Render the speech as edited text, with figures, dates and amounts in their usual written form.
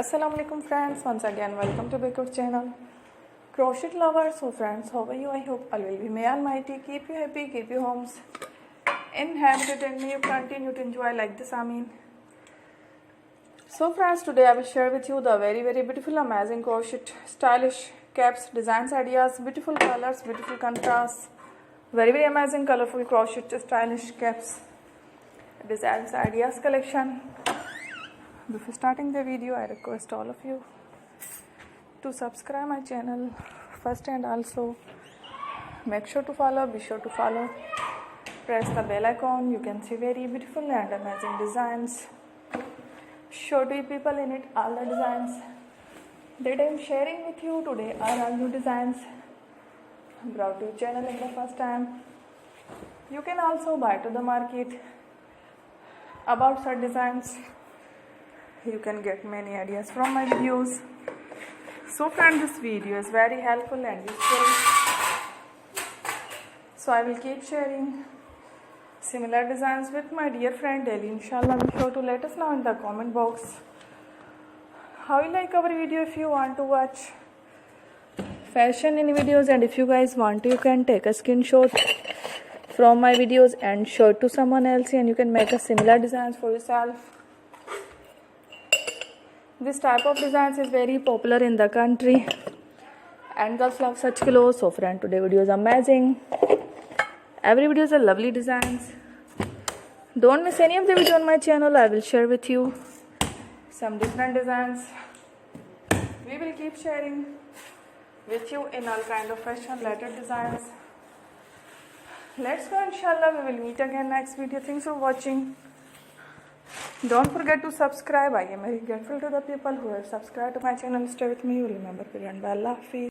Assalamu alaikum friends, once again welcome to Baker channel. Crochet lovers, so friends, how are you? I hope all will be. May Almighty keep you happy, keep you homes inhabited, and may you continue to enjoy like this. Ameen. So friends, today I will share with you the very beautiful, amazing crochet, stylish caps, designs, ideas, beautiful colors, beautiful contrasts, very amazing, colorful crochet, stylish caps, designs, ideas collection. Before starting the video, I request all of you to subscribe my channel first, and also make sure to follow, be sure to follow, press the bell icon. You can see very beautiful and amazing designs. Show to people in it all the designs that I am sharing with you today are all new designs brought to your channel in the first time. You can also buy to the market about such designs. You can get many ideas from my videos. So friends, this video is very helpful and useful. So I will keep sharing similar designs with my dear friend daily. Inshallah, be sure to let us know in the comment box how you like our video. If you want to watch fashion in videos, and if you guys want to, you can take a screenshot from my videos and show it to someone else, and you can make a similar designs for yourself. This type of designs is very popular in the country and girls love such clothes. So friend, today video is amazing. Every video is a lovely designs. Don't miss any of the video on my channel. I will share with you some different designs. We will keep sharing with you in all kind of fashion related designs. Let's go, inshallah. We will meet again next video. Thanks for watching. Don't forget to subscribe. I am very grateful to the people who have subscribed to my channel. Stay with me. You remember, Allah Hafiz.